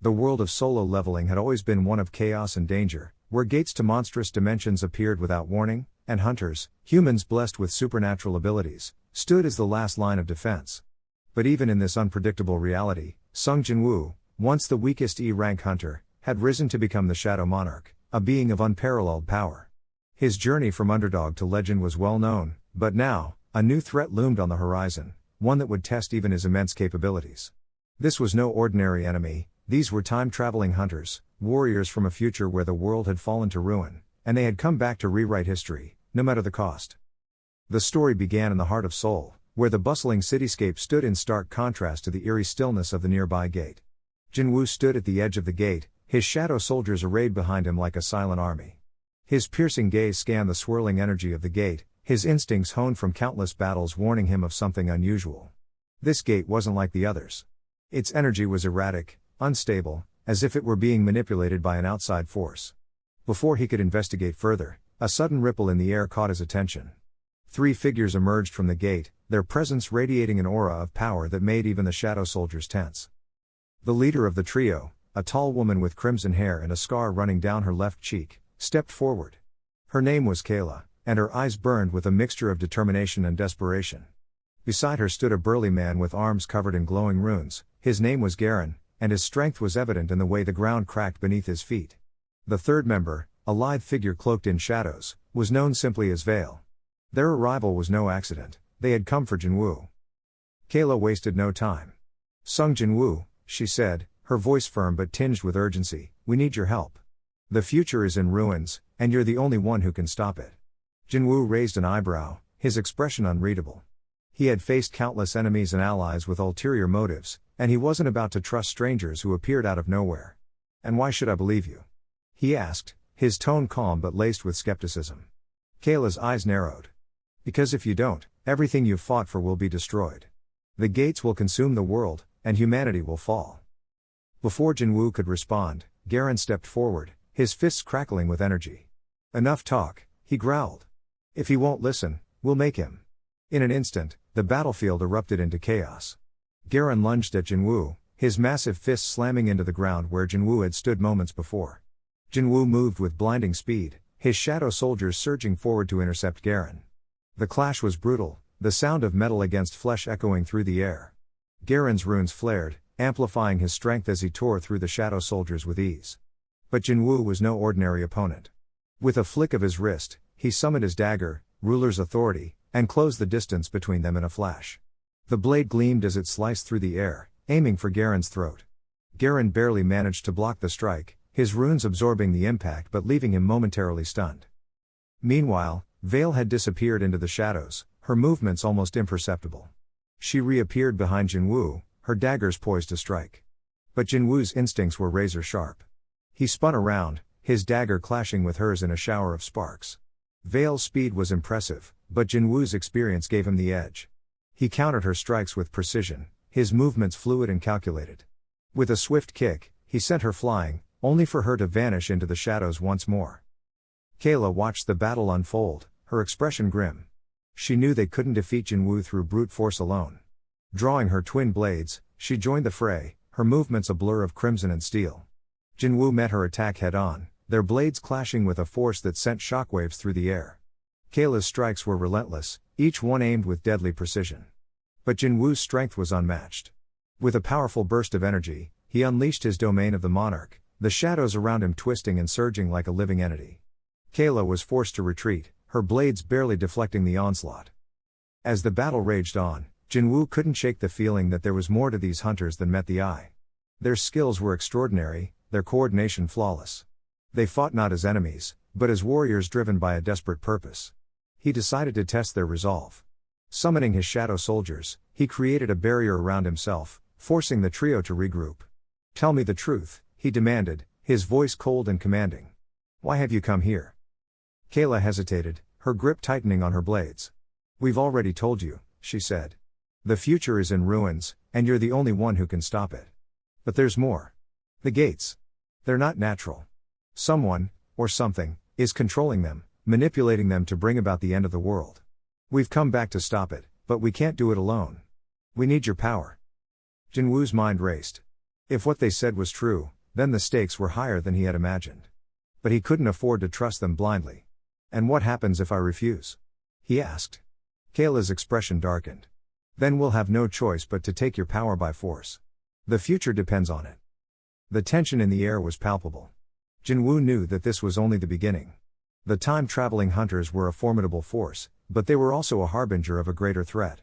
The world of solo leveling had always been one of chaos and danger, where gates to monstrous dimensions appeared without warning, and hunters, humans blessed with supernatural abilities, stood as the last line of defense. But even in this unpredictable reality, Sung Jinwoo, once the weakest E-rank hunter, had risen to become the Shadow Monarch, a being of unparalleled power. His journey from underdog to legend was well known, but now, a new threat loomed on the horizon, one that would test even his immense capabilities. This was no ordinary enemy, these were time-traveling hunters, warriors from a future where the world had fallen to ruin, and they had come back to rewrite history, no matter the cost. The story began in the heart of Seoul, where the bustling cityscape stood in stark contrast to the eerie stillness of the nearby gate. Jinwoo stood at the edge of the gate, his shadow soldiers arrayed behind him like a silent army. His piercing gaze scanned the swirling energy of the gate, his instincts honed from countless battles warning him of something unusual. This gate wasn't like the others. Its energy was erratic, unstable, as if it were being manipulated by an outside force. Before he could investigate further, a sudden ripple in the air caught his attention. 3 figures emerged from the gate, their presence radiating an aura of power that made even the shadow soldiers tense. The leader of the trio, a tall woman with crimson hair and a scar running down her left cheek, stepped forward. Her name was Kayla, and her eyes burned with a mixture of determination and desperation. Beside her stood a burly man with arms covered in glowing runes. His name was Garen, and his strength was evident in the way the ground cracked beneath his feet. The third member, a lithe figure cloaked in shadows, was known simply as Vale. Their arrival was no accident, they had come for Jinwoo. Kayla wasted no time. "Sung Jinwoo," she said, her voice firm but tinged with urgency, "we need your help. The future is in ruins, and you're the only one who can stop it." Jinwoo raised an eyebrow, his expression unreadable. He had faced countless enemies and allies with ulterior motives, and he wasn't about to trust strangers who appeared out of nowhere. "And why should I believe you?" he asked, his tone calm but laced with skepticism. Kayla's eyes narrowed. "Because if you don't, everything you've fought for will be destroyed. The gates will consume the world, and humanity will fall." Before Jinwoo could respond, Garen stepped forward, his fists crackling with energy. "Enough talk," he growled. "If he won't listen, we'll make him." In an instant, the battlefield erupted into chaos. Garen lunged at Jinwoo, his massive fists slamming into the ground where Jinwoo had stood moments before. Jinwoo moved with blinding speed, his shadow soldiers surging forward to intercept Garen. The clash was brutal, the sound of metal against flesh echoing through the air. Garen's runes flared, amplifying his strength as he tore through the shadow soldiers with ease. But Jinwoo was no ordinary opponent. With a flick of his wrist, he summoned his dagger, ruler's authority, and closed the distance between them in a flash. The blade gleamed as it sliced through the air, aiming for Garen's throat. Garen barely managed to block the strike, his runes absorbing the impact but leaving him momentarily stunned. Meanwhile, Vale had disappeared into the shadows, her movements almost imperceptible. She reappeared behind Jinwoo, her daggers poised to strike. But Jinwoo's instincts were razor sharp. He spun around, his dagger clashing with hers in a shower of sparks. Vale's speed was impressive, but Jinwoo's experience gave him the edge. He countered her strikes with precision, his movements fluid and calculated. With a swift kick, he sent her flying, only for her to vanish into the shadows once more. Kayla watched the battle unfold, her expression grim. She knew they couldn't defeat Jinwoo through brute force alone. Drawing her twin blades, she joined the fray, her movements a blur of crimson and steel. Jinwoo met her attack head-on, their blades clashing with a force that sent shockwaves through the air. Kayla's strikes were relentless, each one aimed with deadly precision. But Jinwoo's strength was unmatched. With a powerful burst of energy, he unleashed his domain of the monarch, the shadows around him twisting and surging like a living entity. Kayla was forced to retreat, her blades barely deflecting the onslaught. As the battle raged on, Jinwoo couldn't shake the feeling that there was more to these hunters than met the eye. Their skills were extraordinary, their coordination flawless. They fought not as enemies, but as warriors driven by a desperate purpose. He decided to test their resolve. Summoning his shadow soldiers, he created a barrier around himself, forcing the trio to regroup. "Tell me the truth," he demanded, his voice cold and commanding. "Why have you come here?" Kayla hesitated, her grip tightening on her blades. "We've already told you," she said. "The future is in ruins, and you're the only one who can stop it. But there's more. The gates. They're not natural. Someone, or something, is controlling them, manipulating them to bring about the end of the world. We've come back to stop it, but we can't do it alone. We need your power." Jinwoo's mind raced. If what they said was true, then the stakes were higher than he had imagined. But he couldn't afford to trust them blindly. And what happens if I refuse? He asked. Kayla's expression darkened. Then we'll have no choice but to take your power by force. The future depends on it. The tension in the air was palpable. Jinwoo knew that this was only the beginning. The time-traveling hunters were a formidable force, but they were also a harbinger of a greater threat.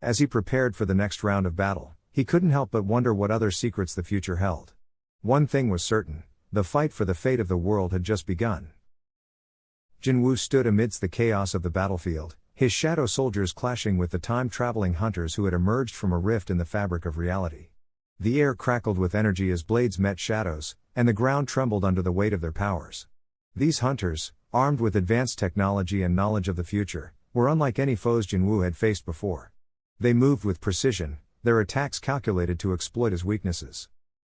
As he prepared for the next round of battle, he couldn't help but wonder what other secrets the future held. One thing was certain: the fight for the fate of the world had just begun. Jinwoo stood amidst the chaos of the battlefield, his shadow soldiers clashing with the time-traveling hunters who had emerged from a rift in the fabric of reality. The air crackled with energy as blades met shadows, and the ground trembled under the weight of their powers. These hunters, armed with advanced technology and knowledge of the future, were unlike any foes Jinwoo had faced before. They moved with precision, their attacks calculated to exploit his weaknesses.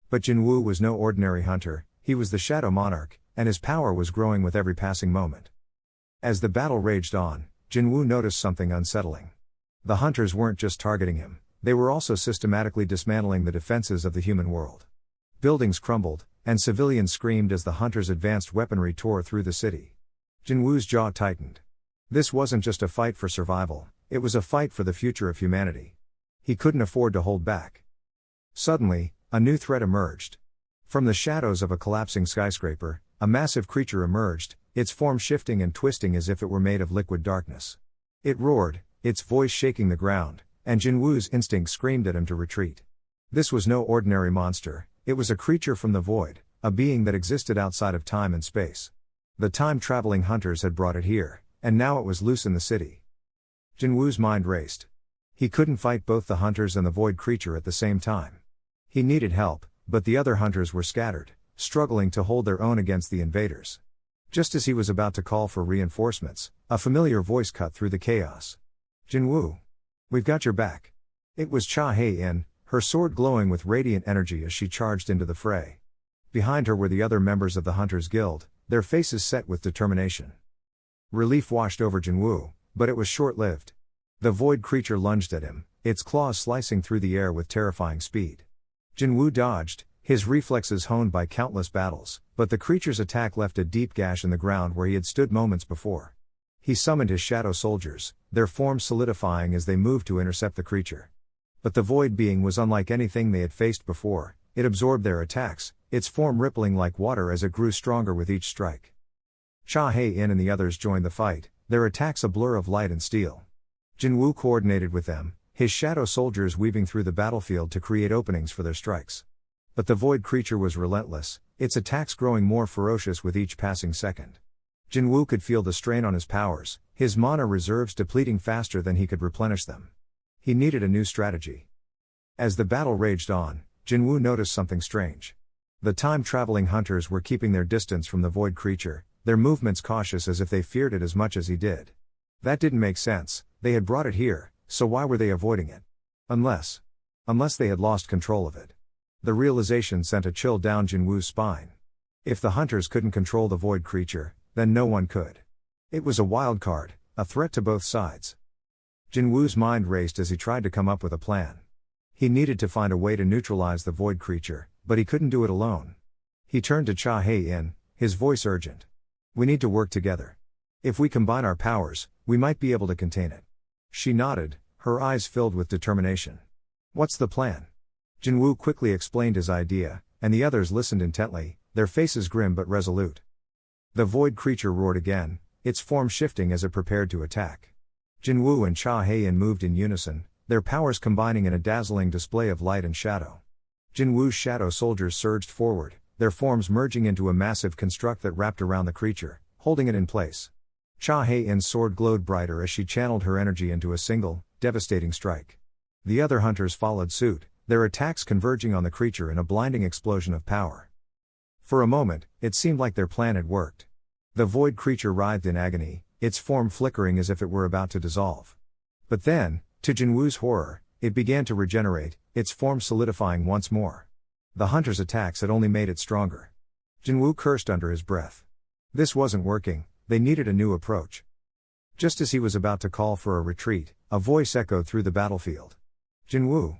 But Jinwoo was no ordinary hunter, he was the Shadow Monarch, and his power was growing with every passing moment. As the battle raged on, Jinwoo noticed something unsettling. The hunters weren't just targeting him, they were also systematically dismantling the defenses of the human world. Buildings crumbled, and civilians screamed as the hunters' advanced weaponry tore through the city. Jinwoo's jaw tightened. This wasn't just a fight for survival, it was a fight for the future of humanity. He couldn't afford to hold back. Suddenly, a new threat emerged. From the shadows of a collapsing skyscraper, a massive creature emerged, its form shifting and twisting as if it were made of liquid darkness. It roared, its voice shaking the ground, and Jinwoo's instinct screamed at him to retreat. This was no ordinary monster, it was a creature from the void, a being that existed outside of time and space. The time-traveling hunters had brought it here, and now it was loose in the city. Jinwoo's mind raced. He couldn't fight both the hunters and the void creature at the same time. He needed help, but the other hunters were scattered, struggling to hold their own against the invaders. Just as he was about to call for reinforcements, a familiar voice cut through the chaos. "Jinwoo! We've got your back." It was Cha Hae-in, her sword glowing with radiant energy as she charged into the fray. Behind her were the other members of the Hunters Guild, their faces set with determination. Relief washed over Jinwoo, but it was short-lived. The void creature lunged at him, its claws slicing through the air with terrifying speed. Jinwoo dodged, his reflexes honed by countless battles, but the creature's attack left a deep gash in the ground where he had stood moments before. He summoned his shadow soldiers, their forms solidifying as they moved to intercept the creature. But the void being was unlike anything they had faced before, it absorbed their attacks, its form rippling like water as it grew stronger with each strike. Cha Hae-in and the others joined the fight, their attacks a blur of light and steel. Jinwoo coordinated with them, his shadow soldiers weaving through the battlefield to create openings for their strikes. But the void creature was relentless, its attacks growing more ferocious with each passing second. Jinwoo could feel the strain on his powers, his mana reserves depleting faster than he could replenish them. He needed a new strategy. As the battle raged on, Jinwoo noticed something strange. The time-traveling hunters were keeping their distance from the void creature, their movements cautious as if they feared it as much as he did. That didn't make sense, they had brought it here, so why were they avoiding it? Unless they had lost control of it. The realization sent a chill down Jinwoo's spine. If the hunters couldn't control the void creature, then no one could. It was a wild card, a threat to both sides. Jinwoo's mind raced as he tried to come up with a plan. He needed to find a way to neutralize the void creature, but he couldn't do it alone. He turned to Cha Hae-in, his voice urgent. "We need to work together. If we combine our powers, we might be able to contain it." She nodded, her eyes filled with determination. "What's the plan?" Jinwoo quickly explained his idea, and the others listened intently, their faces grim but resolute. The void creature roared again, its form shifting as it prepared to attack. Jinwoo and Cha Hae-in moved in unison, their powers combining in a dazzling display of light and shadow. Jinwoo's shadow soldiers surged forward, their forms merging into a massive construct that wrapped around the creature, holding it in place. Cha Hae-in's sword glowed brighter as she channeled her energy into a single, devastating strike. The other hunters followed suit, their attacks converging on the creature in a blinding explosion of power. For a moment, it seemed like their plan had worked. The void creature writhed in agony, its form flickering as if it were about to dissolve. But then, to Jinwoo's horror, it began to regenerate, its form solidifying once more. The hunter's attacks had only made it stronger. Jinwoo cursed under his breath. This wasn't working, they needed a new approach. Just as he was about to call for a retreat, a voice echoed through the battlefield. "Jinwoo!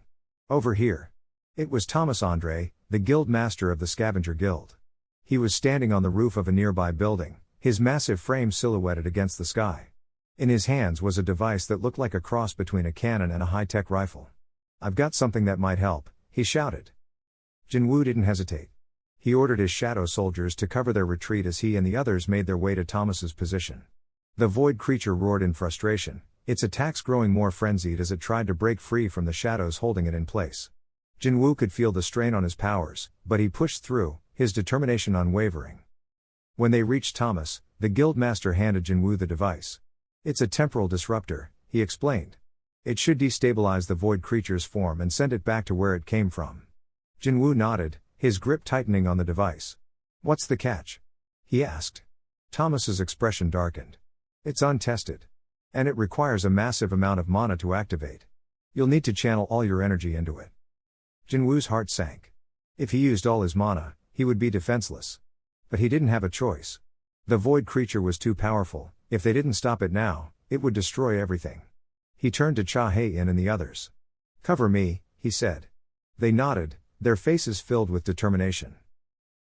Over here!" It was Thomas André, the guild master of the scavenger guild. He was standing on the roof of a nearby building, his massive frame silhouetted against the sky. In his hands was a device that looked like a cross between a cannon and a high-tech rifle. "I've got something that might help," he shouted. Jinwoo didn't hesitate. He ordered his shadow soldiers to cover their retreat as he and the others made their way to Thomas's position. The void creature roared in frustration, its attacks growing more frenzied as it tried to break free from the shadows holding it in place. Jinwoo could feel the strain on his powers, but he pushed through, his determination unwavering. When they reached Thomas, the guildmaster handed Jinwoo the device. "It's a temporal disruptor," he explained. "It should destabilize the void creature's form and send it back to where it came from." Jinwoo nodded, his grip tightening on the device. "What's the catch?" he asked. Thomas's expression darkened. "It's untested. And it requires a massive amount of mana to activate. You'll need to channel all your energy into it." Jinwoo's heart sank. If he used all his mana, he would be defenseless. But he didn't have a choice. The void creature was too powerful. If they didn't stop it now, it would destroy everything. He turned to Cha Hae-in and the others. "Cover me," he said. They nodded, their faces filled with determination.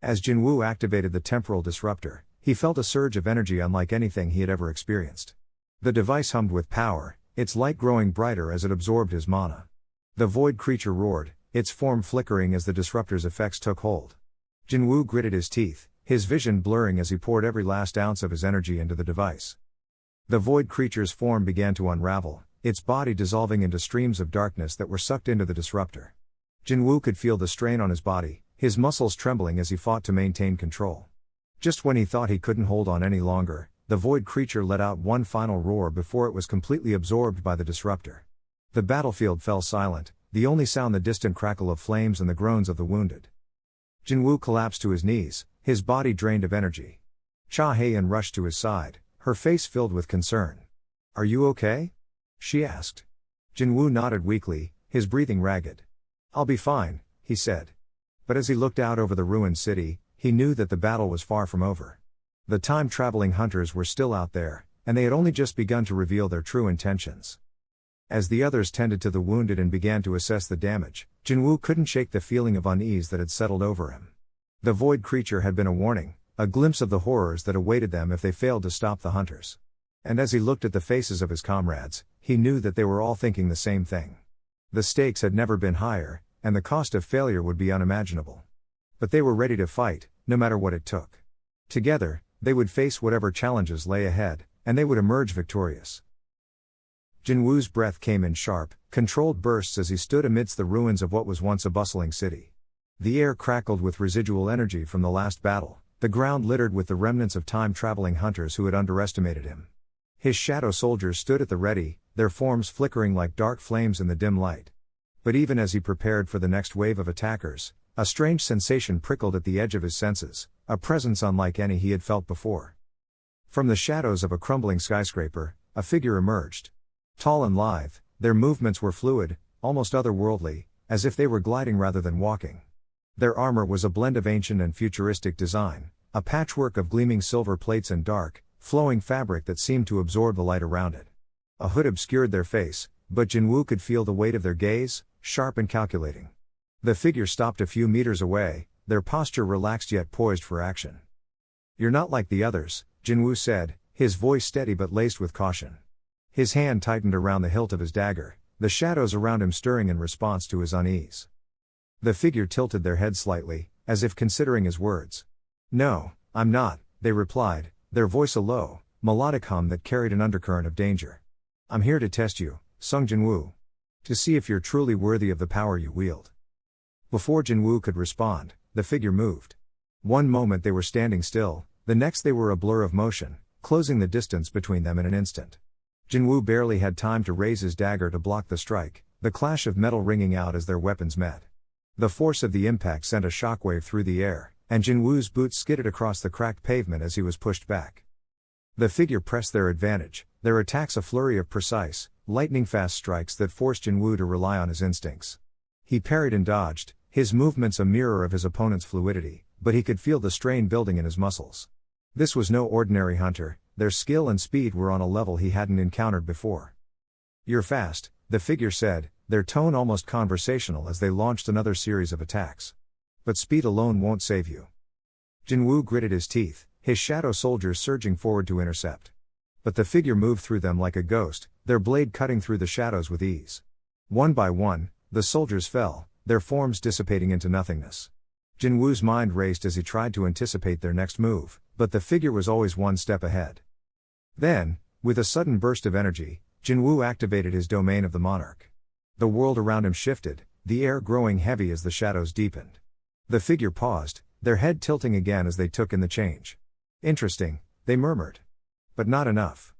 As Jinwoo activated the temporal disruptor, he felt a surge of energy unlike anything he had ever experienced. The device hummed with power, its light growing brighter as it absorbed his mana. The void creature roared, its form flickering as the disruptor's effects took hold. Jinwoo gritted his teeth, his vision blurring as he poured every last ounce of his energy into the device. The void creature's form began to unravel, its body dissolving into streams of darkness that were sucked into the disruptor. Jinwoo could feel the strain on his body, his muscles trembling as he fought to maintain control. Just when he thought he couldn't hold on any longer, the void creature let out one final roar before it was completely absorbed by the disruptor. The battlefield fell silent, the only sound the distant crackle of flames and the groans of the wounded. Jinwoo collapsed to his knees, his body drained of energy. Cha Hae-in rushed to his side, her face filled with concern. "Are you okay?" she asked. Jinwoo nodded weakly, his breathing ragged. "I'll be fine," he said. But as he looked out over the ruined city, he knew that the battle was far from over. The time-traveling hunters were still out there, and they had only just begun to reveal their true intentions. As the others tended to the wounded and began to assess the damage, Jinwoo couldn't shake the feeling of unease that had settled over him. The void creature had been a warning, a glimpse of the horrors that awaited them if they failed to stop the hunters. And as he looked at the faces of his comrades, he knew that they were all thinking the same thing. The stakes had never been higher, and the cost of failure would be unimaginable. But they were ready to fight, no matter what it took. Together, they would face whatever challenges lay ahead, and they would emerge victorious. Jinwoo's breath came in sharp, controlled bursts as he stood amidst the ruins of what was once a bustling city. The air crackled with residual energy from the last battle, the ground littered with the remnants of time-traveling hunters who had underestimated him. His shadow soldiers stood at the ready, their forms flickering like dark flames in the dim light. But even as he prepared for the next wave of attackers, a strange sensation prickled at the edge of his senses, a presence unlike any he had felt before. From the shadows of a crumbling skyscraper, a figure emerged. Tall and lithe, their movements were fluid, almost otherworldly, as if they were gliding rather than walking. Their armor was a blend of ancient and futuristic design, a patchwork of gleaming silver plates and dark, flowing fabric that seemed to absorb the light around it. A hood obscured their face, but Jinwoo could feel the weight of their gaze, sharp and calculating. The figure stopped a few meters away, their posture relaxed yet poised for action. "You're not like the others," Jinwoo said, his voice steady but laced with caution. His hand tightened around the hilt of his dagger, the shadows around him stirring in response to his unease. The figure tilted their head slightly, as if considering his words. "No, I'm not," they replied, their voice a low, melodic hum that carried an undercurrent of danger. "I'm here to test you, Sung Jinwoo. To see if you're truly worthy of the power you wield." Before Jinwoo could respond, the figure moved. One moment they were standing still, the next they were a blur of motion, closing the distance between them in an instant. Jinwoo barely had time to raise his dagger to block the strike, the clash of metal ringing out as their weapons met. The force of the impact sent a shockwave through the air, and Jinwoo's boots skidded across the cracked pavement as he was pushed back. The figure pressed their advantage, their attacks a flurry of precise, lightning-fast strikes that forced Jinwoo to rely on his instincts. He parried and dodged, his movements a mirror of his opponent's fluidity, but he could feel the strain building in his muscles. This was no ordinary hunter, their skill and speed were on a level he hadn't encountered before. "You're fast," the figure said, their tone almost conversational as they launched another series of attacks. But speed alone won't save you. Jinwoo gritted his teeth, his shadow soldiers surging forward to intercept. But the figure moved through them like a ghost, their blade cutting through the shadows with ease. One by one, the soldiers fell, their forms dissipating into nothingness. Jinwoo's mind raced as he tried to anticipate their next move, but the figure was always one step ahead. Then, with a sudden burst of energy, Jinwoo activated his domain of the monarch. The world around him shifted, the air growing heavy as the shadows deepened. The figure paused, their head tilting again as they took in the change. Interesting, they murmured. But not enough.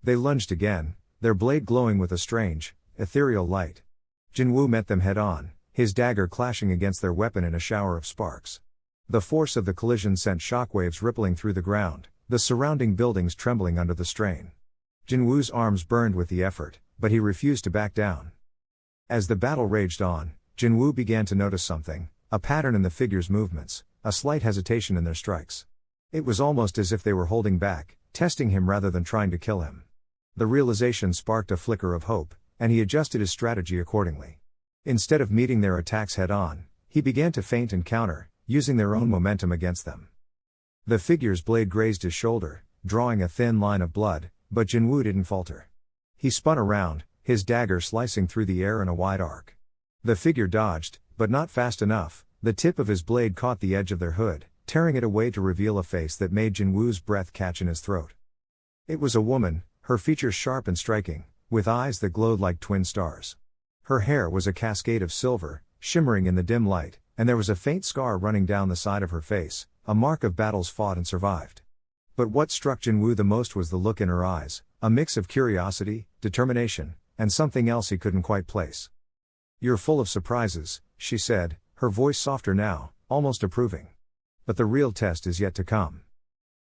They lunged again, their blade glowing with a strange, ethereal light. Jinwoo met them head on, his dagger clashing against their weapon in a shower of sparks. The force of the collision sent shockwaves rippling through the ground, the surrounding buildings trembling under the strain. Jinwoo's arms burned with the effort, but he refused to back down. As the battle raged on, Jinwoo began to notice something, a pattern in the figure's movements, a slight hesitation in their strikes. It was almost as if they were holding back, testing him rather than trying to kill him. The realization sparked a flicker of hope, and he adjusted his strategy accordingly. Instead of meeting their attacks head-on, he began to feint and counter, using their own momentum against them. The figure's blade grazed his shoulder, drawing a thin line of blood, but Jinwoo didn't falter. He spun around, his dagger slicing through the air in a wide arc. The figure dodged, but not fast enough. The tip of his blade caught the edge of their hood, tearing it away to reveal a face that made Jinwoo's breath catch in his throat. It was a woman, her features sharp and striking, with eyes that glowed like twin stars. Her hair was a cascade of silver, shimmering in the dim light, and there was a faint scar running down the side of her face, a mark of battles fought and survived. But what struck Jinwoo the most was the look in her eyes, a mix of curiosity, determination, and something else he couldn't quite place. "You're full of surprises," she said, her voice softer now, almost approving. "But the real test is yet to come."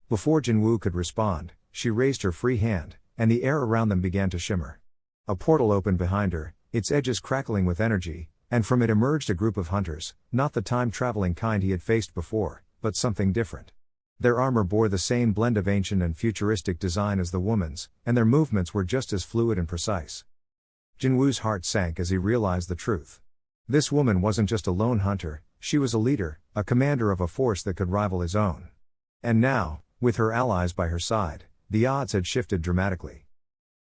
Before Jinwoo could respond, she raised her free hand, and the air around them began to shimmer. A portal opened behind her, its edges crackling with energy, and from it emerged a group of hunters, not the time-traveling kind he had faced before, but something different. Their armor bore the same blend of ancient and futuristic design as the woman's, and their movements were just as fluid and precise. Jinwoo's heart sank as he realized the truth. This woman wasn't just a lone hunter, she was a leader, a commander of a force that could rival his own. And now, with her allies by her side, the odds had shifted dramatically.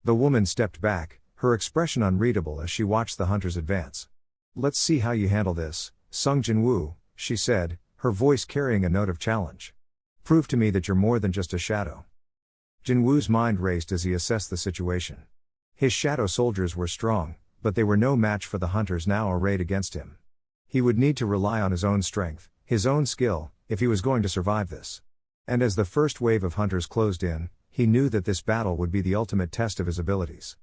The woman stepped back, her expression unreadable as she watched the hunters advance. "Let's see how you handle this, Sung Jinwoo," she said, her voice carrying a note of challenge. "Prove to me that you're more than just a shadow." Jinwoo's mind raced as he assessed the situation. His shadow soldiers were strong, but they were no match for the hunters now arrayed against him. He would need to rely on his own strength, his own skill, if he was going to survive this. And as the first wave of hunters closed in, he knew that this battle would be the ultimate test of his abilities.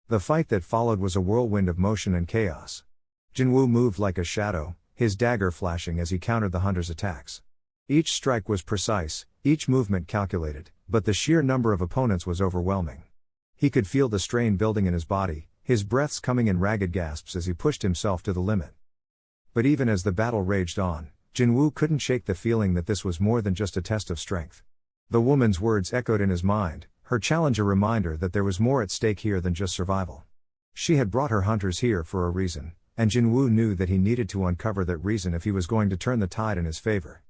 The fight that followed was a whirlwind of motion and chaos. Jinwoo moved like a shadow, his dagger flashing as he countered the hunters' attacks. Each strike was precise, each movement calculated, but the sheer number of opponents was overwhelming. He could feel the strain building in his body, his breaths coming in ragged gasps as he pushed himself to the limit. But even as the battle raged on, Jinwoo couldn't shake the feeling that this was more than just a test of strength. The woman's words echoed in his mind, her challenge a reminder that there was more at stake here than just survival. She had brought her hunters here for a reason, and Jinwoo knew that he needed to uncover that reason if he was going to turn the tide in his favor.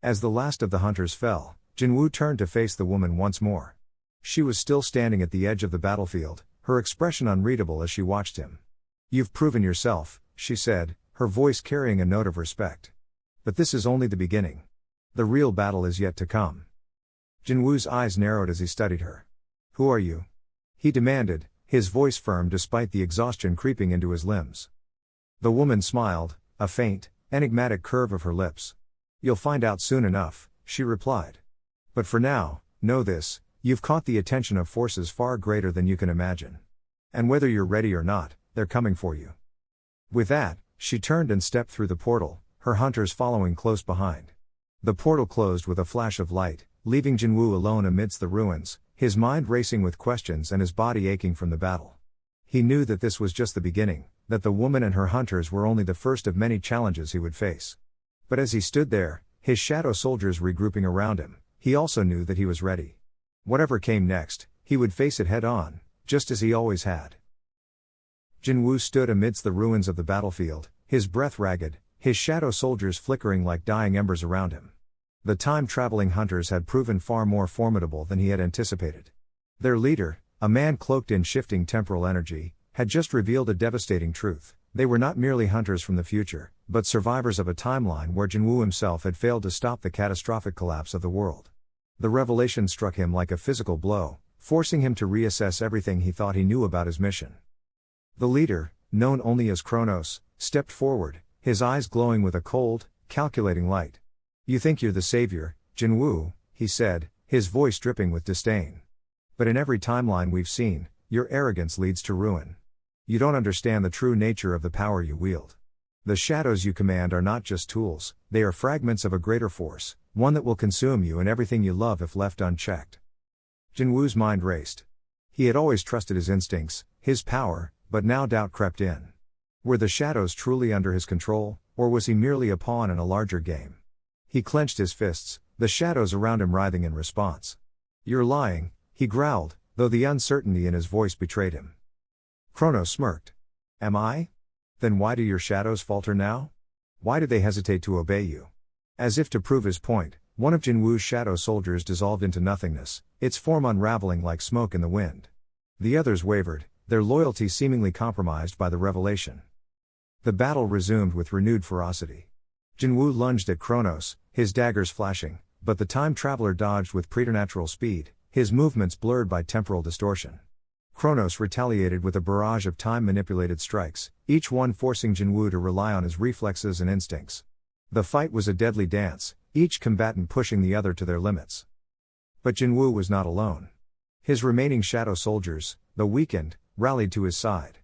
As the last of the hunters fell, Jinwoo turned to face the woman once more. She was still standing at the edge of the battlefield, her expression unreadable as she watched him. "You've proven yourself," she said, her voice carrying a note of respect. "But this is only the beginning. The real battle is yet to come." Jinwoo's eyes narrowed as he studied her. "Who are you?" he demanded, his voice firm despite the exhaustion creeping into his limbs. The woman smiled, a faint, enigmatic curve of her lips. "You'll find out soon enough," she replied. "But for now, know this, you've caught the attention of forces far greater than you can imagine. And whether you're ready or not, they're coming for you." With that, she turned and stepped through the portal, her hunters following close behind. The portal closed with a flash of light, leaving Jinwoo alone amidst the ruins, his mind racing with questions and his body aching from the battle. He knew that this was just the beginning, that the woman and her hunters were only the first of many challenges he would face. But as he stood there, his shadow soldiers regrouping around him, he also knew that he was ready. Whatever came next, he would face it head on, just as he always had. Jinwoo stood amidst the ruins of the battlefield, his breath ragged, his shadow soldiers flickering like dying embers around him. The time-traveling hunters had proven far more formidable than he had anticipated. Their leader, a man cloaked in shifting temporal energy, had just revealed a devastating truth. They were not merely hunters from the future, but survivors of a timeline where Jinwoo himself had failed to stop the catastrophic collapse of the world. The revelation struck him like a physical blow, forcing him to reassess everything he thought he knew about his mission. The leader, known only as Kronos, stepped forward, his eyes glowing with a cold, calculating light. "You think you're the savior, Jinwoo," he said, his voice dripping with disdain. "But in every timeline we've seen, your arrogance leads to ruin. You don't understand the true nature of the power you wield. The shadows you command are not just tools, they are fragments of a greater force, one that will consume you and everything you love if left unchecked." Jinwoo's mind raced. He had always trusted his instincts, his power, but now doubt crept in. Were the shadows truly under his control, or was he merely a pawn in a larger game? He clenched his fists, the shadows around him writhing in response. "You're lying," he growled, though the uncertainty in his voice betrayed him. Kronos smirked. "Am I? Then why do your shadows falter now? Why do they hesitate to obey you?" As if to prove his point, one of Jinwoo's shadow soldiers dissolved into nothingness, its form unraveling like smoke in the wind. The others wavered, their loyalty seemingly compromised by the revelation. The battle resumed with renewed ferocity. Jinwoo lunged at Kronos, his daggers flashing, but the time traveler dodged with preternatural speed, his movements blurred by temporal distortion. Kronos retaliated with a barrage of time-manipulated strikes, each one forcing Jinwoo to rely on his reflexes and instincts. The fight was a deadly dance, each combatant pushing the other to their limits. But Jinwoo was not alone. His remaining shadow soldiers, though weakened, rallied to his side.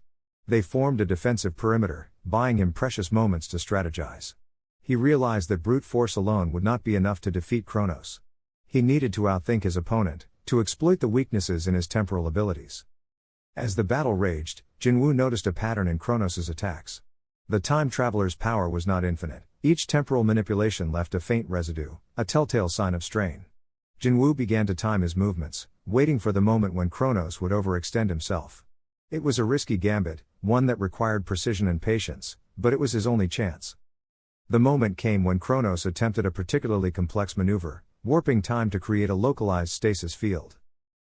They formed a defensive perimeter, buying him precious moments to strategize. He realized that brute force alone would not be enough to defeat Kronos. He needed to outthink his opponent, to exploit the weaknesses in his temporal abilities. As the battle raged, Jinwoo noticed a pattern in Kronos' attacks. The time traveler's power was not infinite. Each temporal manipulation left a faint residue, a telltale sign of strain. Jinwoo began to time his movements, waiting for the moment when Kronos would overextend himself. It was a risky gambit, one that required precision and patience, but it was his only chance. The moment came when Kronos attempted a particularly complex maneuver, warping time to create a localized stasis field.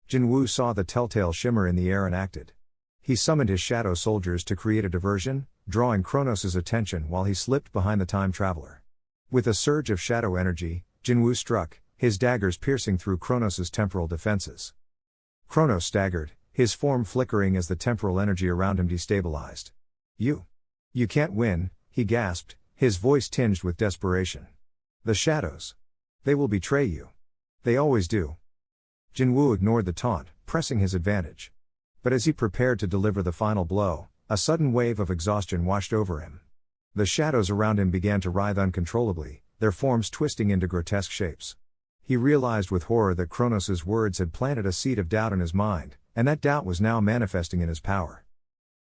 Jinwoo saw the telltale shimmer in the air and acted. He summoned his shadow soldiers to create a diversion, drawing Kronos' attention while he slipped behind the time traveler. With a surge of shadow energy, Jinwoo struck, his daggers piercing through Kronos' temporal defenses. Kronos staggered, his form flickering as the temporal energy around him destabilized. You can't win," he gasped, his voice tinged with desperation. "The shadows. They will betray you. They always do." Jinwoo ignored the taunt, pressing his advantage. But as he prepared to deliver the final blow, a sudden wave of exhaustion washed over him. The shadows around him began to writhe uncontrollably, their forms twisting into grotesque shapes. He realized with horror that Kronos' words had planted a seed of doubt in his mind, and that doubt was now manifesting in his power.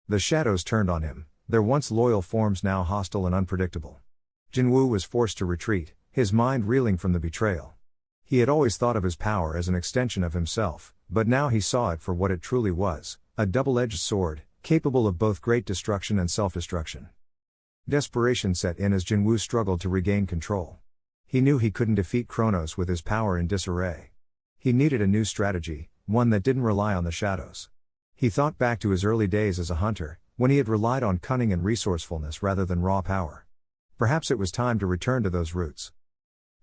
The shadows turned on him, their once loyal forms now hostile and unpredictable. Jinwoo was forced to retreat, his mind reeling from the betrayal. He had always thought of his power as an extension of himself, but now he saw it for what it truly was, a double-edged sword, capable of both great destruction and self-destruction. Desperation set in as Jinwoo struggled to regain control. He knew he couldn't defeat Kronos with his power in disarray. He needed a new strategy, one that didn't rely on the shadows. He thought back to his early days as a hunter, when he had relied on cunning and resourcefulness rather than raw power. Perhaps it was time to return to those roots.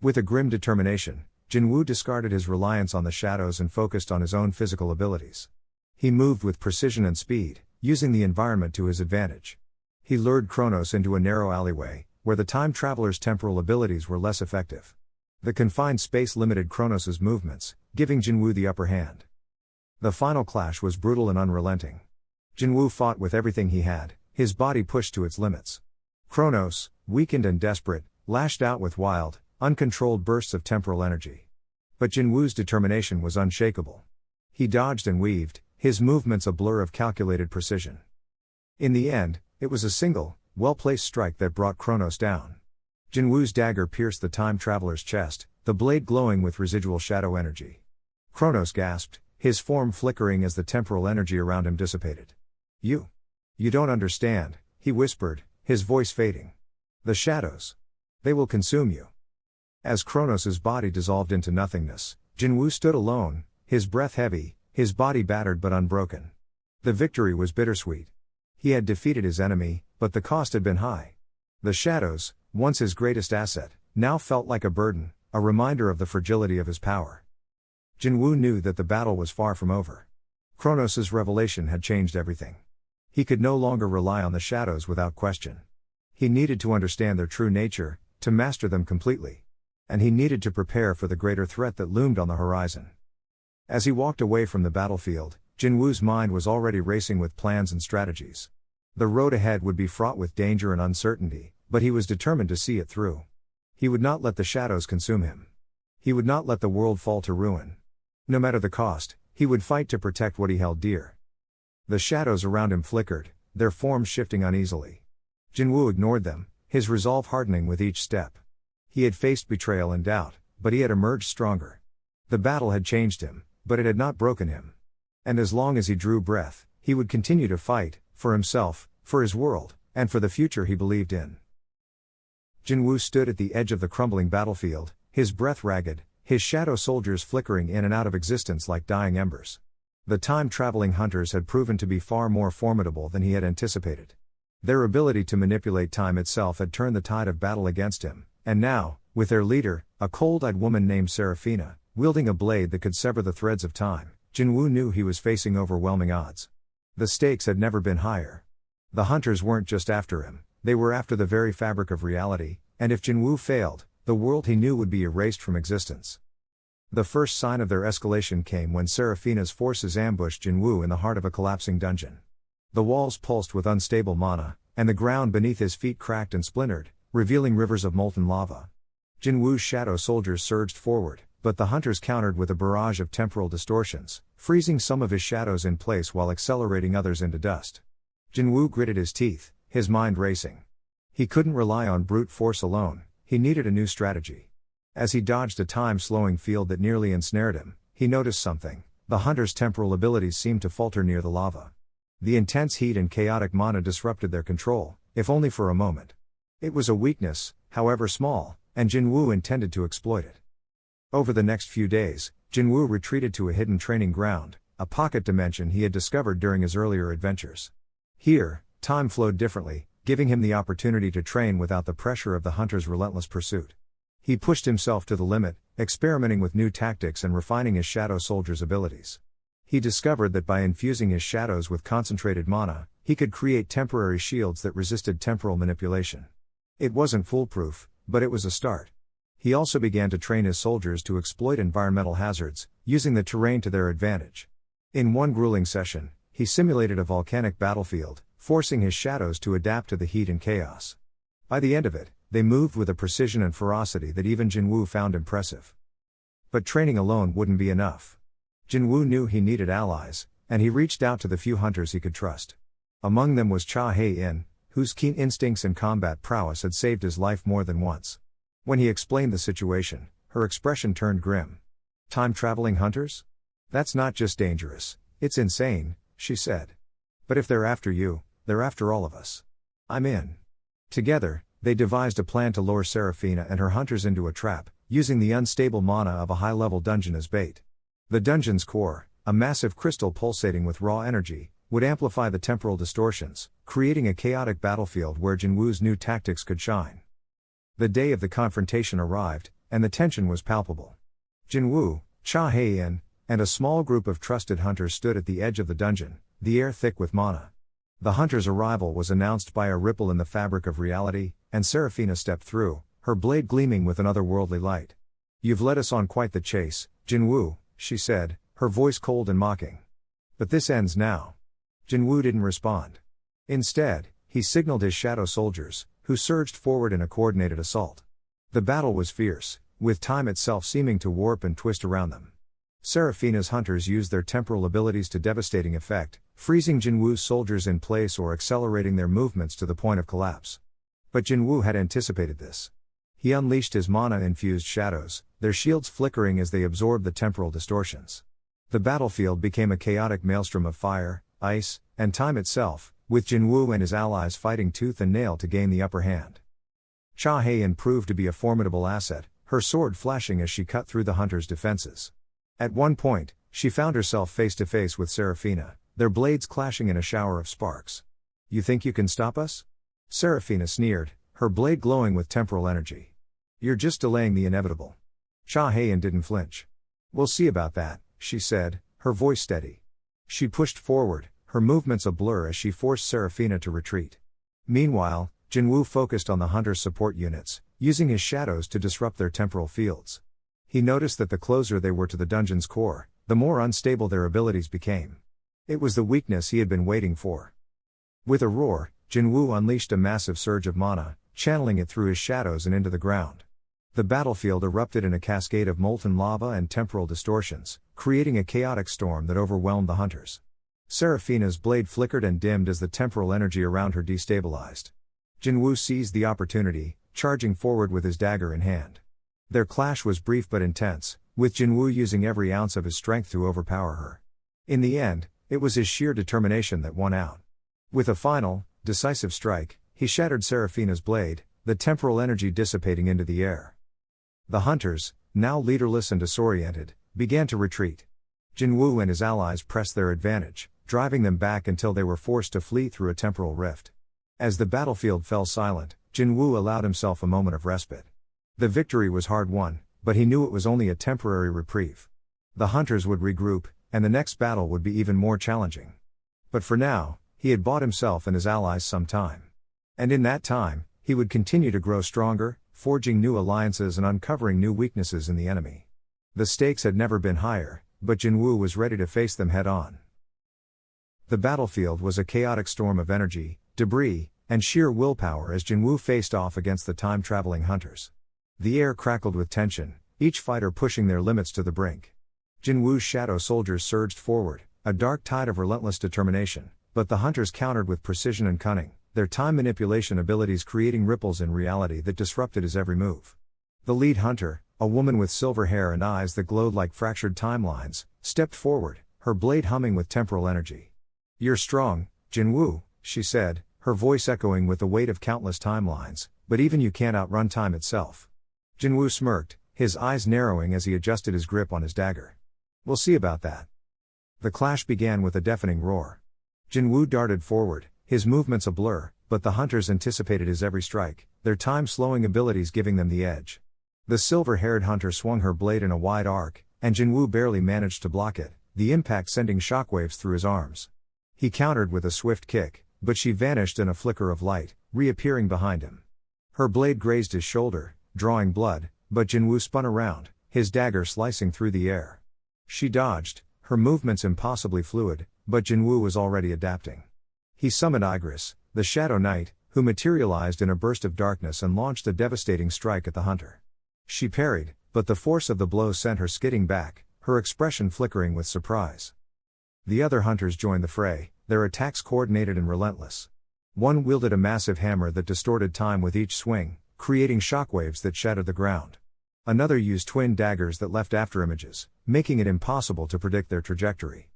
With a grim determination, Jinwoo discarded his reliance on the shadows and focused on his own physical abilities. He moved with precision and speed, using the environment to his advantage. He lured Kronos into a narrow alleyway, where the time traveler's temporal abilities were less effective. The confined space limited Kronos' movements, giving Jinwoo the upper hand. The final clash was brutal and unrelenting. Jinwoo fought with everything he had, his body pushed to its limits. Kronos, weakened and desperate, lashed out with wild, uncontrolled bursts of temporal energy. But Jinwoo's determination was unshakable. He dodged and weaved, his movements a blur of calculated precision. In the end, it was a single, well-placed strike that brought Kronos down. Jinwoo's dagger pierced the time traveler's chest, the blade glowing with residual shadow energy. Kronos gasped, his form flickering as the temporal energy around him dissipated. You don't understand," he whispered, his voice fading. The shadows. They will consume you. As Kronos' body dissolved into nothingness, Jinwoo stood alone, his breath heavy, his body battered but unbroken. The victory was bittersweet. He had defeated his enemy, but the cost had been high. The shadows, once his greatest asset, now felt like a burden, a reminder of the fragility of his power. Jinwoo knew that the battle was far from over. Kronos' revelation had changed everything. He could no longer rely on the shadows without question. He needed to understand their true nature, to master them completely. And he needed to prepare for the greater threat that loomed on the horizon. As he walked away from the battlefield, Jinwoo's mind was already racing with plans and strategies. The road ahead would be fraught with danger and uncertainty, but he was determined to see it through. He would not let the shadows consume him. He would not let the world fall to ruin. No matter the cost, he would fight to protect what he held dear. The shadows around him flickered, their forms shifting uneasily. Jinwoo ignored them, his resolve hardening with each step. He had faced betrayal and doubt, but he had emerged stronger. The battle had changed him, but it had not broken him. And as long as he drew breath, he would continue to fight, for himself, for his world, and for the future he believed in. Jinwoo stood at the edge of the crumbling battlefield, his breath ragged, his shadow soldiers flickering in and out of existence like dying embers. The time-traveling hunters had proven to be far more formidable than he had anticipated. Their ability to manipulate time itself had turned the tide of battle against him, and now, with their leader, a cold-eyed woman named Seraphina, wielding a blade that could sever the threads of time, Jinwoo knew he was facing overwhelming odds. The stakes had never been higher. The hunters weren't just after him, they were after the very fabric of reality, and if Jinwoo failed, the world he knew would be erased from existence. The first sign of their escalation came when Seraphina's forces ambushed Jinwoo in the heart of a collapsing dungeon. The walls pulsed with unstable mana, and the ground beneath his feet cracked and splintered, revealing rivers of molten lava. Jinwoo's shadow soldiers surged forward, but the hunters countered with a barrage of temporal distortions, freezing some of his shadows in place while accelerating others into dust. Jinwoo gritted his teeth, his mind racing. He couldn't rely on brute force alone, he needed a new strategy. As he dodged a time-slowing field that nearly ensnared him, he noticed something: the hunter's temporal abilities seemed to falter near the lava. The intense heat and chaotic mana disrupted their control, if only for a moment. It was a weakness, however small, and Jinwoo intended to exploit it. Over the next few days, Jinwoo retreated to a hidden training ground, a pocket dimension he had discovered during his earlier adventures. Here, time flowed differently, giving him the opportunity to train without the pressure of the hunter's relentless pursuit. He pushed himself to the limit, experimenting with new tactics and refining his shadow soldier's abilities. He discovered that by infusing his shadows with concentrated mana, he could create temporary shields that resisted temporal manipulation. It wasn't foolproof, but it was a start. He also began to train his soldiers to exploit environmental hazards, using the terrain to their advantage. In one grueling session, he simulated a volcanic battlefield, forcing his shadows to adapt to the heat and chaos. By the end of it, they moved with a precision and ferocity that even Jinwoo found impressive. But training alone wouldn't be enough. Jinwoo knew he needed allies, and he reached out to the few hunters he could trust. Among them was Cha Hae-in, whose keen instincts and combat prowess had saved his life more than once. When he explained the situation, her expression turned grim. "Time-traveling hunters? That's not just dangerous, it's insane," she said. "But if they're after you, they're after all of us. I'm in." Together, they devised a plan to lure Seraphina and her hunters into a trap, using the unstable mana of a high-level dungeon as bait. The dungeon's core, a massive crystal pulsating with raw energy, would amplify the temporal distortions, creating a chaotic battlefield where Jinwoo's new tactics could shine. The day of the confrontation arrived, and the tension was palpable. Jinwoo, Cha Hae-in, and a small group of trusted hunters stood at the edge of the dungeon, the air thick with mana. The hunters' arrival was announced by a ripple in the fabric of reality, and Seraphina stepped through, her blade gleaming with an otherworldly light. "You've led us on quite the chase, Jinwoo," she said, her voice cold and mocking. "But this ends now." Jinwoo didn't respond. Instead, he signaled his shadow soldiers, who surged forward in a coordinated assault. The battle was fierce, with time itself seeming to warp and twist around them. Seraphina's hunters used their temporal abilities to devastating effect, freezing Jinwoo's soldiers in place or accelerating their movements to the point of collapse. But Jinwoo had anticipated this. He unleashed his mana-infused shadows, their shields flickering as they absorbed the temporal distortions. The battlefield became a chaotic maelstrom of fire, ice, and time itself, with Jinwoo and his allies fighting tooth and nail to gain the upper hand. Cha Hae-in proved to be a formidable asset, her sword flashing as she cut through the hunter's defenses. At one point, she found herself face to face with Seraphina, their blades clashing in a shower of sparks. "You think you can stop us?" Seraphina sneered, her blade glowing with temporal energy. "You're just delaying the inevitable." Cha Hae-in didn't flinch. "We'll see about that," she said, her voice steady. She pushed forward, her movements a blur as she forced Seraphina to retreat. Meanwhile, Jinwoo focused on the hunter's support units, using his shadows to disrupt their temporal fields. He noticed that the closer they were to the dungeon's core, the more unstable their abilities became. It was the weakness he had been waiting for. With a roar, Jinwoo unleashed a massive surge of mana, channeling it through his shadows and into the ground. The battlefield erupted in a cascade of molten lava and temporal distortions, creating a chaotic storm that overwhelmed the hunters. Seraphina's blade flickered and dimmed as the temporal energy around her destabilized. Jinwoo seized the opportunity, charging forward with his dagger in hand. Their clash was brief but intense, with Jinwoo using every ounce of his strength to overpower her. In the end, it was his sheer determination that won out. With a final, decisive strike, he shattered Seraphina's blade, the temporal energy dissipating into the air. The hunters, now leaderless and disoriented, began to retreat. Jinwoo and his allies pressed their advantage, driving them back until they were forced to flee through a temporal rift. As the battlefield fell silent, Jinwoo allowed himself a moment of respite. The victory was hard won, but he knew it was only a temporary reprieve. The hunters would regroup, and the next battle would be even more challenging. But for now, he had bought himself and his allies some time. And in that time, he would continue to grow stronger, forging new alliances and uncovering new weaknesses in the enemy. The stakes had never been higher, but Jinwoo was ready to face them head on. The battlefield was a chaotic storm of energy, debris, and sheer willpower as Jinwoo faced off against the time-traveling hunters. The air crackled with tension, each fighter pushing their limits to the brink. Jinwoo's shadow soldiers surged forward, a dark tide of relentless determination, but the hunters countered with precision and cunning, their time manipulation abilities creating ripples in reality that disrupted his every move. The lead hunter, a woman with silver hair and eyes that glowed like fractured timelines, stepped forward, her blade humming with temporal energy. "You're strong, Jinwoo," she said, her voice echoing with the weight of countless timelines, "but even you can't outrun time itself." Jinwoo smirked, his eyes narrowing as he adjusted his grip on his dagger. "We'll see about that." The clash began with a deafening roar. Jinwoo darted forward, his movements a blur, but the hunters anticipated his every strike, their time-slowing abilities giving them the edge. The silver-haired hunter swung her blade in a wide arc, and Jinwoo barely managed to block it, the impact sending shockwaves through his arms. He countered with a swift kick, but she vanished in a flicker of light, reappearing behind him. Her blade grazed his shoulder, drawing blood, but Jinwoo spun around, his dagger slicing through the air. She dodged, her movements impossibly fluid, but Jinwoo was already adapting. He summoned Igris, the Shadow Knight, who materialized in a burst of darkness and launched a devastating strike at the hunter. She parried, but the force of the blow sent her skidding back, her expression flickering with surprise. The other hunters joined the fray, their attacks coordinated and relentless. One wielded a massive hammer that distorted time with each swing, creating shockwaves that shattered the ground. Another used twin daggers that left afterimages, making it impossible to predict their trajectory.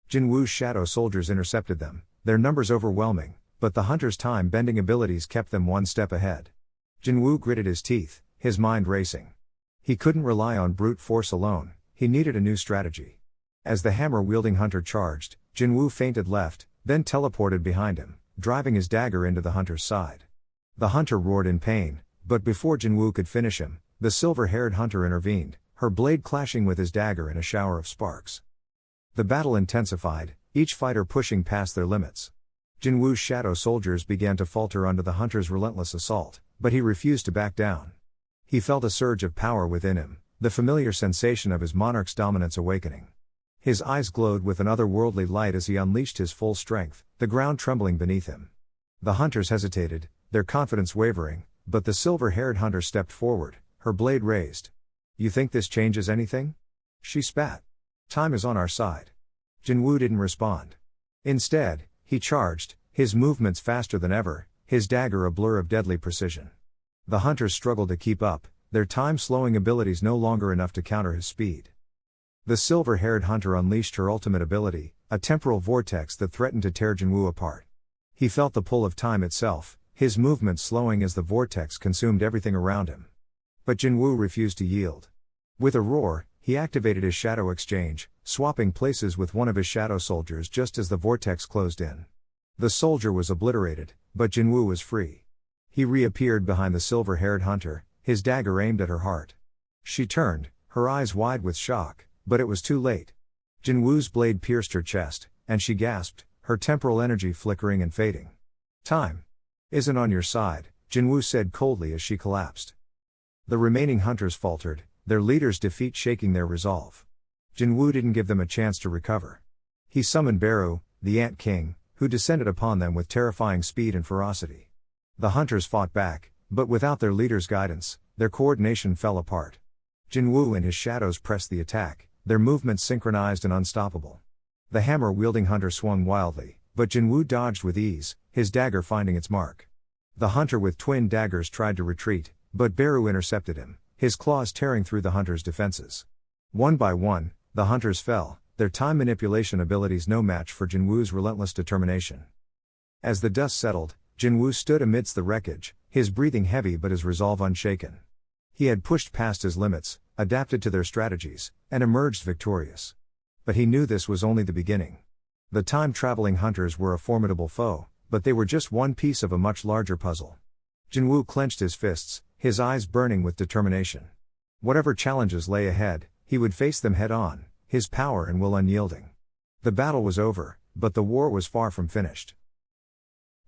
Jinwoo's shadow soldiers intercepted them, their numbers overwhelming, but the hunters' time-bending abilities kept them one step ahead. Jinwoo gritted his teeth, his mind racing. He couldn't rely on brute force alone, he needed a new strategy. As the hammer-wielding hunter charged, Jinwoo feinted left, then teleported behind him, driving his dagger into the hunter's side. The hunter roared in pain, but before Jinwoo could finish him, the silver-haired hunter intervened, her blade clashing with his dagger in a shower of sparks. The battle intensified, each fighter pushing past their limits. Jinwoo's shadow soldiers began to falter under the hunter's relentless assault, but he refused to back down. He felt a surge of power within him, the familiar sensation of his monarch's dominance awakening. His eyes glowed with an otherworldly light as he unleashed his full strength, the ground trembling beneath him. The hunters hesitated, their confidence wavering, but the silver-haired hunter stepped forward, her blade raised. "You think this changes anything?" She spat. "Time is on our side." Jinwoo didn't respond. Instead, he charged, his movements faster than ever, his dagger a blur of deadly precision. The hunters struggled to keep up, their time-slowing abilities no longer enough to counter his speed. The silver-haired hunter unleashed her ultimate ability, a temporal vortex that threatened to tear Jinwoo apart. He felt the pull of time itself, his movement slowing as the vortex consumed everything around him. But Jinwoo refused to yield. With a roar, he activated his shadow exchange, swapping places with one of his shadow soldiers just as the vortex closed in. The soldier was obliterated, but Jinwoo was free. He reappeared behind the silver-haired hunter, his dagger aimed at her heart. She turned, her eyes wide with shock, but it was too late. Jinwoo's blade pierced her chest, and she gasped, her temporal energy flickering and fading. "Time isn't on your side," Jinwoo said coldly as she collapsed. The remaining hunters faltered, their leader's defeat shaking their resolve. Jinwoo didn't give them a chance to recover. He summoned Beru, the Ant King, who descended upon them with terrifying speed and ferocity. The hunters fought back, but without their leader's guidance, their coordination fell apart. Jinwoo and his shadows pressed the attack, their movements synchronized and unstoppable. The hammer-wielding hunter swung wildly, but Jinwoo dodged with ease, his dagger finding its mark. The hunter with twin daggers tried to retreat, but Beru intercepted him, his claws tearing through the hunter's defenses. One by one, the hunters fell, their time manipulation abilities no match for Jinwoo's relentless determination. As the dust settled, Jinwoo stood amidst the wreckage, his breathing heavy but his resolve unshaken. He had pushed past his limits, adapted to their strategies, and emerged victorious. But he knew this was only the beginning. The time-traveling hunters were a formidable foe, but they were just one piece of a much larger puzzle. Jinwoo clenched his fists, his eyes burning with determination. Whatever challenges lay ahead, he would face them head-on, his power and will unyielding. The battle was over, but the war was far from finished.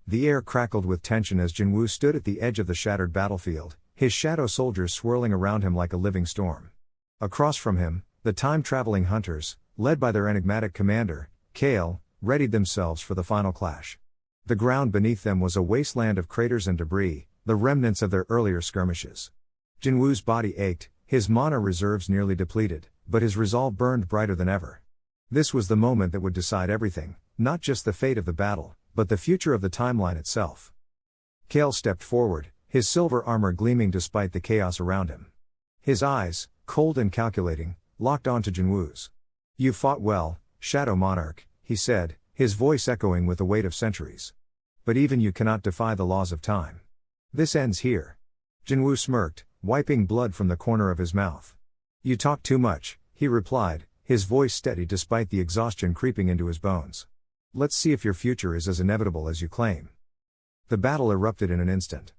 The air crackled with tension as Jinwoo stood at the edge of the shattered battlefield, his shadow soldiers swirling around him like a living storm. Across from him, the time-traveling hunters, led by their enigmatic commander, Kale, readied themselves for the final clash. The ground beneath them was a wasteland of craters and debris, the remnants of their earlier skirmishes. Jinwoo's body ached, his mana reserves nearly depleted, but his resolve burned brighter than ever. This was the moment that would decide everything, not just the fate of the battle, but the future of the timeline itself. Kale stepped forward, his silver armor gleaming despite the chaos around him. His eyes, cold and calculating, locked onto Jinwoo's. "You fought well, Shadow Monarch," he said, his voice echoing with the weight of centuries. "But even you cannot defy the laws of time. This ends here." Jinwoo smirked, wiping blood from the corner of his mouth. "You talk too much," he replied, his voice steady despite the exhaustion creeping into his bones. "Let's see if your future is as inevitable as you claim." The battle erupted in an instant.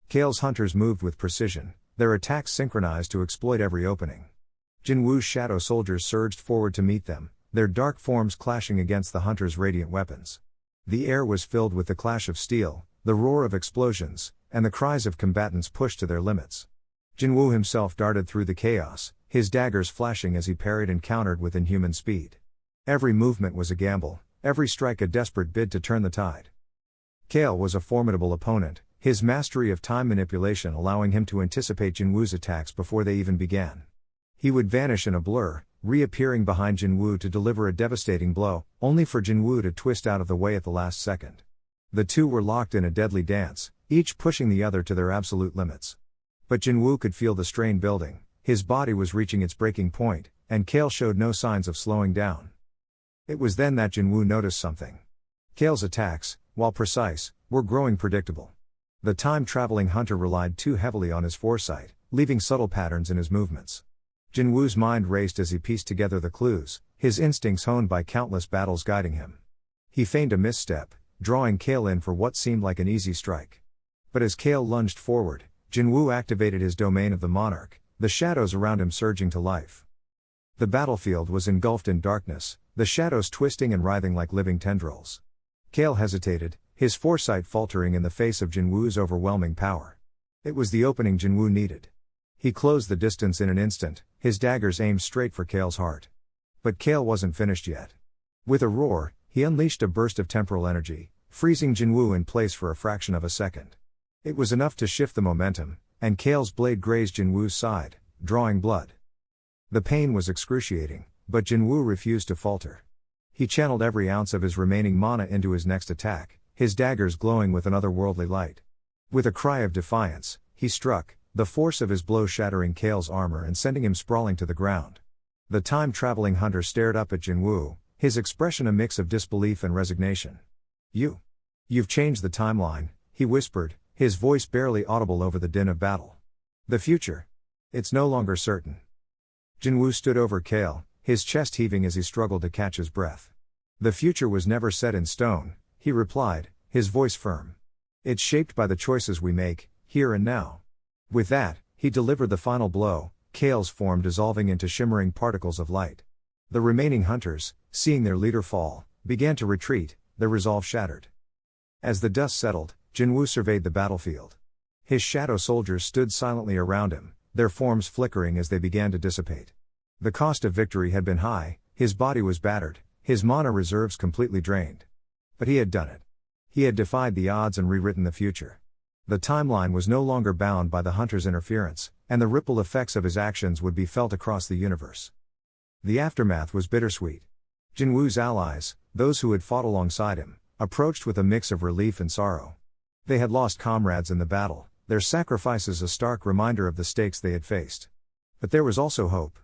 Kale's hunters moved with precision, their attacks synchronized to exploit every opening. Jinwoo's shadow soldiers surged forward to meet them, their dark forms clashing against the hunters' radiant weapons. The air was filled with the clash of steel, the roar of explosions, and the cries of combatants pushed to their limits. Jinwoo himself darted through the chaos, his daggers flashing as he parried and countered with inhuman speed. Every movement was a gamble, every strike a desperate bid to turn the tide. Kale was a formidable opponent, his mastery of time manipulation allowing him to anticipate Jinwoo's attacks before they even began. He would vanish in a blur, reappearing behind Jinwoo to deliver a devastating blow, only for Jinwoo to twist out of the way at the last second. The two were locked in a deadly dance, each pushing the other to their absolute limits. But Jinwoo could feel the strain building, his body was reaching its breaking point, and Kale showed no signs of slowing down. It was then that Jinwoo noticed something. Kale's attacks, while precise, were growing predictable. The time-traveling hunter relied too heavily on his foresight, leaving subtle patterns in his movements. Jinwoo's mind raced as he pieced together the clues, his instincts honed by countless battles guiding him. He feigned a misstep, drawing Kale in for what seemed like an easy strike. But as Kale lunged forward, Jinwoo activated his domain of the monarch, the shadows around him surging to life. The battlefield was engulfed in darkness, the shadows twisting and writhing like living tendrils. Kale hesitated, his foresight faltering in the face of Jinwoo's overwhelming power. It was the opening Jinwoo needed. He closed the distance in an instant, his daggers aimed straight for Kale's heart. But Kale wasn't finished yet. With a roar, he unleashed a burst of temporal energy, freezing Jinwoo in place for a fraction of a second. It was enough to shift the momentum, and Kale's blade grazed Jinwoo's side, drawing blood. The pain was excruciating, but Jinwoo refused to falter. He channeled every ounce of his remaining mana into his next attack, his daggers glowing with an otherworldly light. With a cry of defiance, he struck, the force of his blow shattering Kale's armor and sending him sprawling to the ground. The time-traveling hunter stared up at Jinwoo, his expression a mix of disbelief and resignation. You've changed the timeline," he whispered, his voice barely audible over the din of battle. The future. It's no longer certain. Jinwoo stood over Kale, his chest heaving as he struggled to catch his breath. The future was never set in stone, he replied, his voice firm. It's shaped by the choices we make, here and now. With that, he delivered the final blow, Kale's form dissolving into shimmering particles of light. The remaining hunters, seeing their leader fall, began to retreat, their resolve shattered. As the dust settled, Jinwoo surveyed the battlefield. His shadow soldiers stood silently around him, their forms flickering as they began to dissipate. The cost of victory had been high, his body was battered, his mana reserves completely drained. But he had done it. He had defied the odds and rewritten the future. The timeline was no longer bound by the hunter's interference, and the ripple effects of his actions would be felt across the universe. The aftermath was bittersweet. Jinwoo's allies, those who had fought alongside him, approached with a mix of relief and sorrow. They had lost comrades in the battle, their sacrifices a stark reminder of the stakes they had faced. But there was also hope.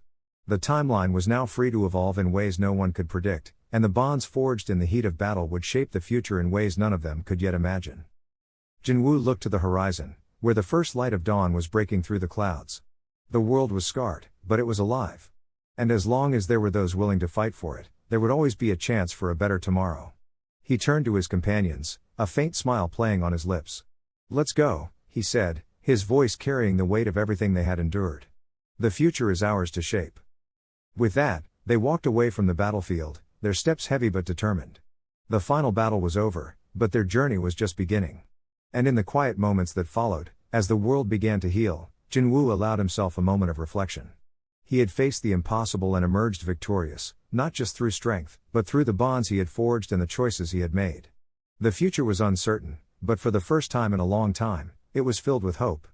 The timeline was now free to evolve in ways no one could predict, and the bonds forged in the heat of battle would shape the future in ways none of them could yet imagine. Jinwoo looked to the horizon, where the first light of dawn was breaking through the clouds. The world was scarred, but it was alive. And as long as there were those willing to fight for it, there would always be a chance for a better tomorrow. He turned to his companions, a faint smile playing on his lips. Let's go, he said, his voice carrying the weight of everything they had endured. The future is ours to shape. With that, they walked away from the battlefield, their steps heavy but determined. The final battle was over, but their journey was just beginning. And in the quiet moments that followed, as the world began to heal, Jinwoo allowed himself a moment of reflection. He had faced the impossible and emerged victorious, not just through strength, but through the bonds he had forged and the choices he had made. The future was uncertain, but for the first time in a long time, it was filled with hope.